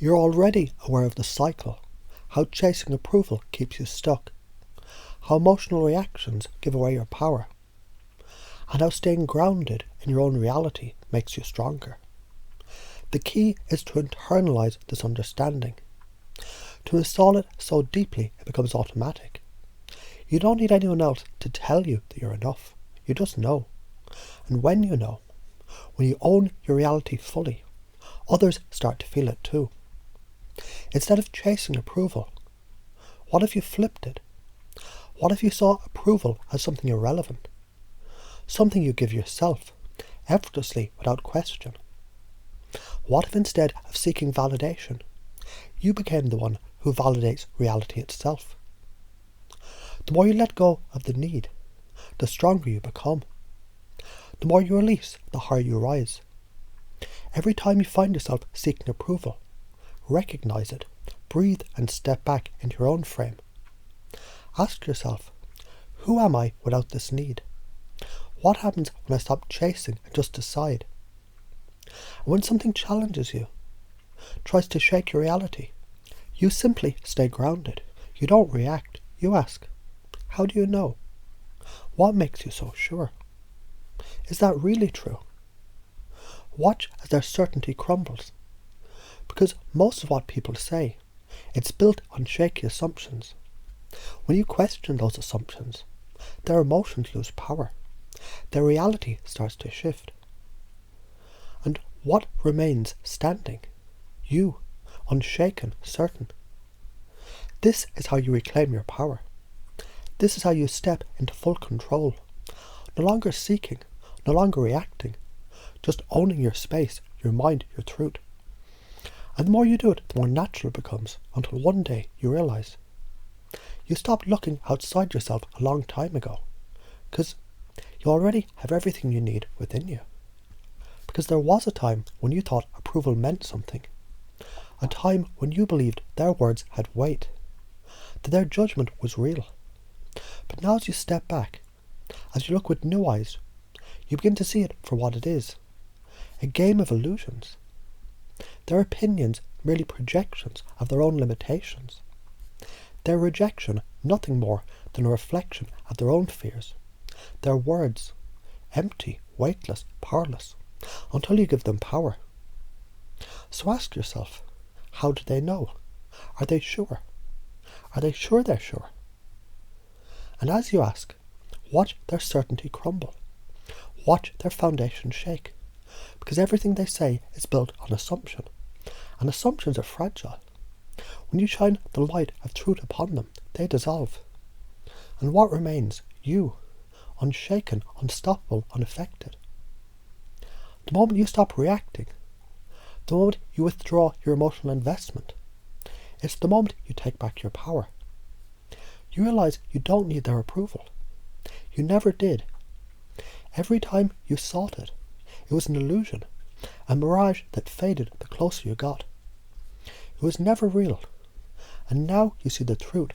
You're already aware of the cycle, how chasing approval keeps you stuck, how emotional reactions give away your power, and how staying grounded in your own reality makes you stronger. The key is to internalize this understanding, to install it so deeply it becomes automatic. You don't need anyone else to tell you that you're enough. You just know. And when you know, when you own your reality fully, others start to feel it too. Instead of chasing approval, what if you flipped it? What if you saw approval as something irrelevant? Something you give yourself, effortlessly without question. What if instead of seeking validation, you became the one who validates reality itself? The more you let go of the need, the stronger you become. The more you release, the higher you rise. Every time you find yourself seeking approval, recognize it, breathe and step back into your own frame. Ask yourself, who am I without this need? What happens when I stop chasing and just decide? And when something challenges you, tries to shake your reality, you simply stay grounded. You don't react. You ask, how do you know? What makes you so sure? Is that really true? Watch as their certainty crumbles. Because most of what people say, it's built on shaky assumptions. When you question those assumptions, their emotions lose power. Their reality starts to shift. And what remains standing? You, unshaken, certain. This is how you reclaim your power. This is how you step into full control. No longer seeking, no longer reacting, just owning your space, your mind, your truth. And the more you do it, the more natural it becomes, until one day you realize you stopped looking outside yourself a long time ago, because you already have everything you need within you. Because there was a time when you thought approval meant something, a time when you believed their words had weight, that their judgment was real. But now as you step back, as you look with new eyes, you begin to see it for what it is, a game of illusions. Their opinions merely projections of their own limitations. Their rejection nothing more than a reflection of their own fears. Their words empty, weightless, powerless, until you give them power. So ask yourself, how do they know? Are they sure? Are they sure they're sure? And as you ask, watch their certainty crumble. Watch their foundation shake. Because everything they say is built on assumption. And assumptions are fragile. When you shine the light of truth upon them, they dissolve. And what remains? You, unshaken, unstoppable, unaffected. The moment you stop reacting, the moment you withdraw your emotional investment, it's the moment you take back your power. You realize you don't need their approval. You never did. Every time you sought it, it was an illusion, a mirage that faded the closer you got. It was never real, and now you see the truth.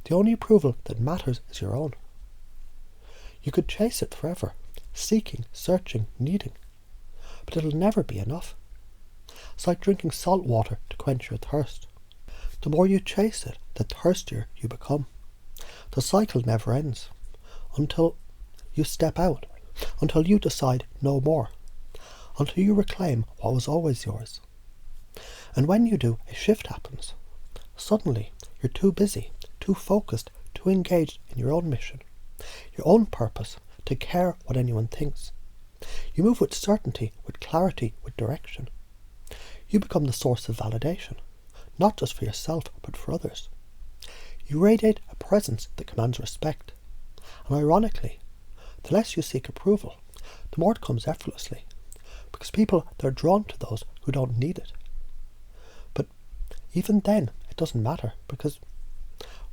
The only approval that matters is your own. You could chase it forever, seeking, searching, needing, but it'll never be enough. It's like drinking salt water to quench your thirst. The more you chase it, the thirstier you become. The cycle never ends, until you step out, until you decide no more, until you reclaim what was always yours. And when you do, a shift happens. Suddenly, you're too busy, too focused, too engaged in your own mission, your own purpose, to care what anyone thinks. You move with certainty, with clarity, with direction. You become the source of validation, not just for yourself, but for others. You radiate a presence that commands respect. And ironically, the less you seek approval, the more it comes effortlessly, because people, they're drawn to those who don't need it. But even then, it doesn't matter, because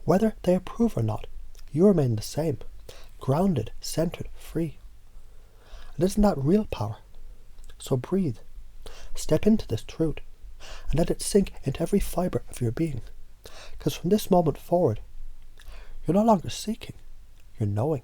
whether they approve or not, you remain the same, grounded, centered, free. And isn't that real power? So breathe, step into this truth, and let it sink into every fibre of your being. Because from this moment forward, you're no longer seeking, you're knowing.